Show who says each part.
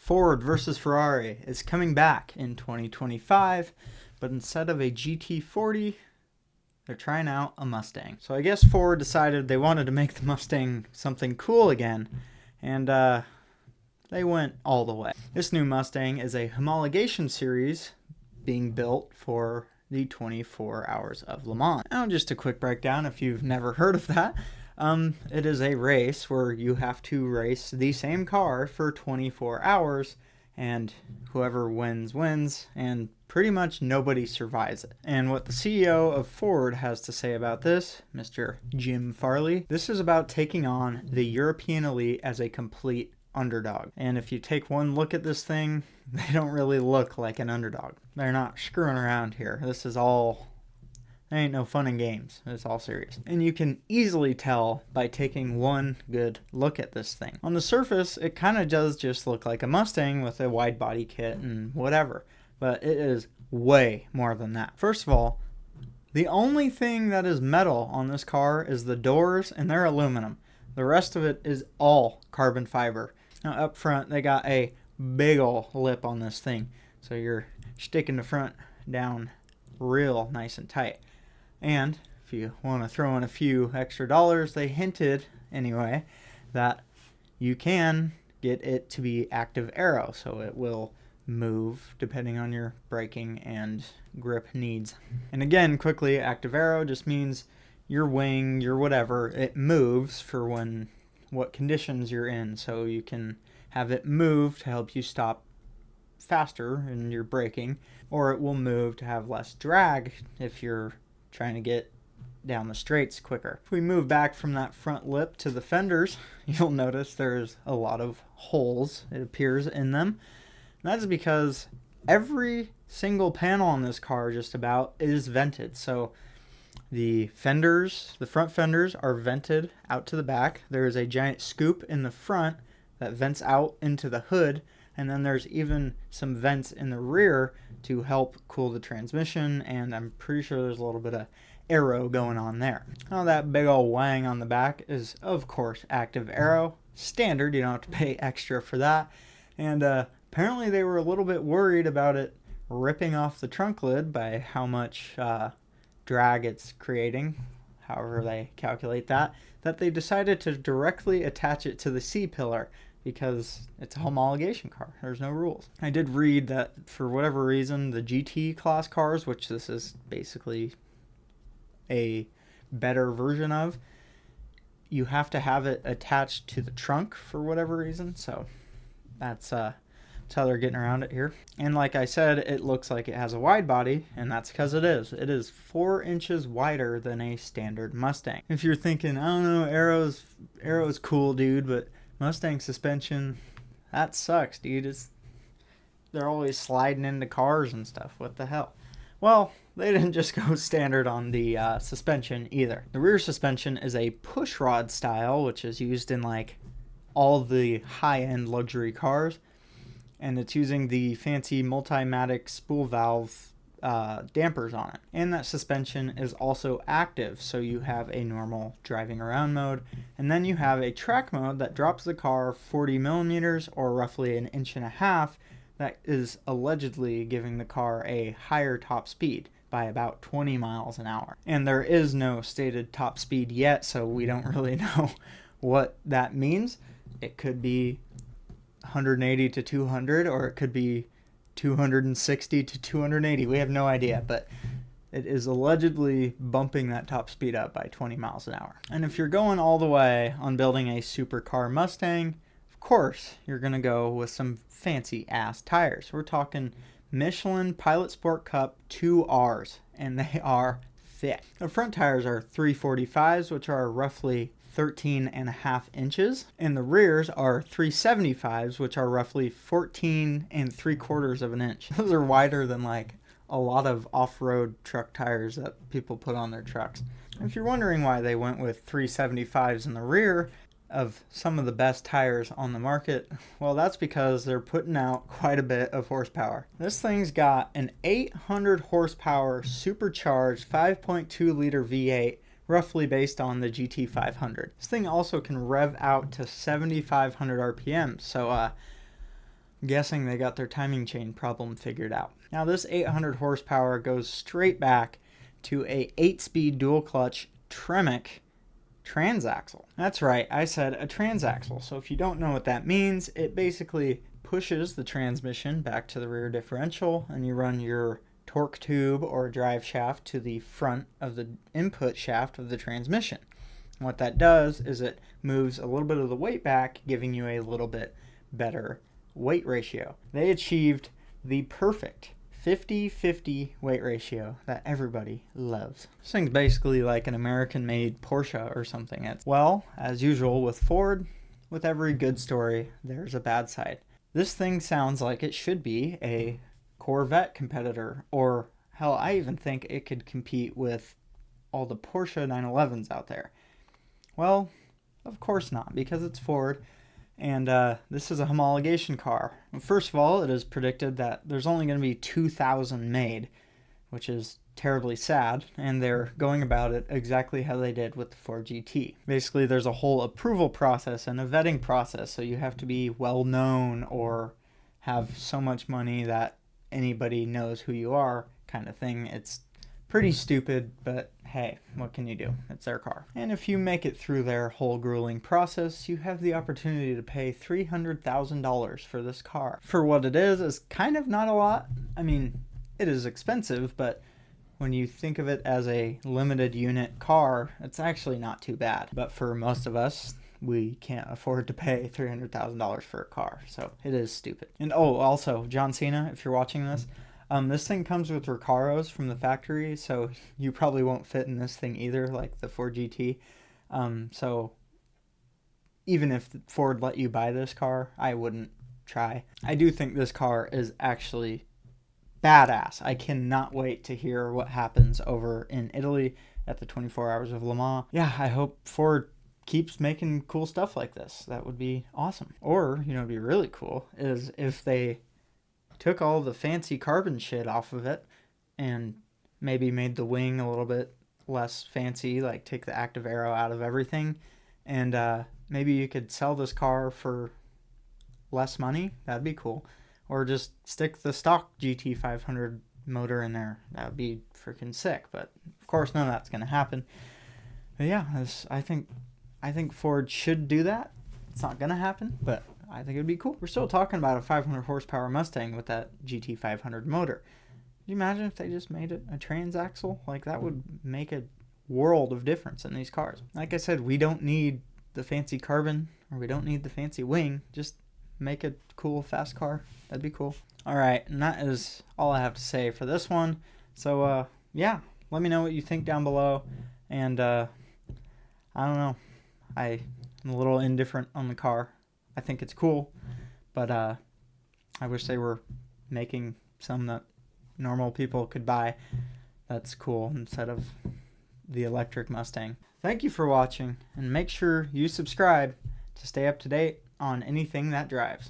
Speaker 1: Ford versus Ferrari is coming back in 2025, but instead of a GT40, they're trying out a Mustang. So I guess Ford decided they wanted to make the Mustang something cool again, and they went all the way. This new Mustang is a homologation series being built for the 24 Hours of Le Mans. Now, just a quick breakdown if you've never heard of that. It is a race where you have to race the same car for 24 hours, and whoever wins, and pretty much nobody survives it. And what the CEO of Ford has to say about this, Mr. Jim Farley, this is about taking on the European elite as a complete underdog. And if you take one look at this thing, they don't really look like an underdog. They're not screwing around here. This is all... There ain't no fun and games. It's all serious. And you can easily tell by taking one good look at this thing. On the surface, it kind of does just look like a Mustang with a wide body kit and whatever. But it is way more than that. First of all, the only thing that is metal on this car is the doors, and they're aluminum. The rest of it is all carbon fiber. Now up front, they got a big ol' lip on this thing. So you're sticking the front down real nice and tight. And if you want to throw in a few extra dollars, they hinted, anyway, that you can get it to be active aero, so it will move depending on your braking and grip needs. And again, quickly, active aero just means your wing, your whatever, it moves for what conditions you're in, so you can have it move to help you stop faster in your braking, or it will move to have less drag if you're trying to get down the straights quicker. If we move back from that front lip to the fenders, you'll notice there's a lot of holes, it appears, in them. And that's because every single panel on this car just about is vented. So the fenders, the front fenders are vented out to the back. There is a giant scoop in the front that vents out into the hood, and then there's even some vents in the rear to help cool the transmission, and I'm pretty sure there's a little bit of aero going on there. Now that big old wang on the back is of course active aero, standard, you don't have to pay extra for that. And apparently they were a little bit worried about it ripping off the trunk lid by how much drag it's creating, however they calculate that they decided to directly attach it to the C-pillar, because it's a homologation car. There's no rules. I did read that for whatever reason, the GT class cars, which this is basically a better version of, you have to have it attached to the trunk for whatever reason. So that's how they're getting around it here. And like I said, it looks like it has a wide body, and that's because it is. It is 4 inches wider than a standard Mustang. If you're thinking, I don't know, aero's cool, dude, but Mustang suspension, that sucks, dude. They're always sliding into cars and stuff. What the hell? Well, they didn't just go standard on the suspension either. The rear suspension is a push rod style, which is used in like all the high-end luxury cars, and it's using the fancy Multimatic spool valve dampers on it. And that suspension is also active, so you have a normal driving around mode, and then you have a track mode that drops the car 40 millimeters, or roughly 1.5 inches, that is allegedly giving the car a higher top speed by about 20 miles an hour. And there is no stated top speed yet, so we don't really know what that means. It could be 180 to 200, or it could be 260 to 280. We have no idea, but it is allegedly bumping that top speed up by 20 miles an hour. And if you're going all the way on building a supercar Mustang, of course you're going to go with some fancy ass tires. We're talking Michelin Pilot Sport Cup 2Rs, and they are thick. The front tires are 345s, which are roughly 13.5 inches, and the rears are 375s, which are roughly 14.75 of an inch. Those are wider than like a lot of off-road truck tires that people put on their trucks. If you're wondering why they went with 375s in the rear of some of the best tires on the market, well, that's because they're putting out quite a bit of horsepower. This thing's got an 800 horsepower supercharged 5.2 liter V8, roughly based on the GT500. This thing also can rev out to 7,500 RPM, so I'm guessing they got their timing chain problem figured out. Now this 800 horsepower goes straight back to a 8-speed dual clutch Tremec transaxle. That's right, I said a transaxle. So if you don't know what that means, it basically pushes the transmission back to the rear differential, and you run your torque tube or drive shaft to the front of the input shaft of the transmission. And what that does is it moves a little bit of the weight back, giving you a little bit better weight ratio. They achieved the perfect 50-50 weight ratio that everybody loves. This thing's basically like an American-made Porsche or something. Well, as usual with Ford, with every good story, there's a bad side. This thing sounds like it should be a Corvette competitor, or hell, I even think it could compete with all the Porsche 911s out there. Well, of course not, because it's Ford. And this is a homologation car. First of all, it is predicted that there's only going to be 2,000 made, which is terribly sad, and they're going about it exactly how they did with the Ford GT. Basically, there's a whole approval process and a vetting process, so you have to be well known or have so much money that anybody knows who you are, kind of thing. It's pretty stupid, but hey, what can you do? It's their car. And if you make it through their whole grueling process, you have the opportunity to pay $300,000 for this car. For what it is kind of not a lot. I mean, it is expensive, but when you think of it as a limited unit car, it's actually not too bad. But for most of us, we can't afford to pay $300,000 for a car, so it is stupid. And oh, also, John Cena, if you're watching this, this thing comes with Recaros from the factory, so you probably won't fit in this thing either, like the Ford GT. So even if Ford let you buy this car, I wouldn't try. I do think this car is actually badass. I cannot wait to hear what happens over in Italy at the 24 Hours of Le Mans. Yeah, I hope Ford keeps making cool stuff like this. That would be awesome. Or, it'd be really cool is if they took all the fancy carbon shit off of it and maybe made the wing a little bit less fancy, like take the active aero out of everything, and maybe you could sell this car for less money. That'd be cool. Or just stick the stock GT500 motor in there. That would be freaking sick, but of course none of that's going to happen. But yeah, I think Ford should do that. It's not going to happen, but I think it would be cool. We're still talking about a 500 horsepower Mustang with that GT500 motor. Could you imagine if they just made it a transaxle? Like, that would make a world of difference in these cars. Like I said, we don't need the fancy carbon, or we don't need the fancy wing. Just make a cool, fast car. That'd be cool. All right, and that is all I have to say for this one. So, yeah, let me know what you think down below. And, I don't know. I'm a little indifferent on the car. I think it's cool, but I wish they were making some that normal people could buy. That's cool instead of the electric Mustang. Thank you for watching, and make sure you subscribe to stay up to date on anything that drives.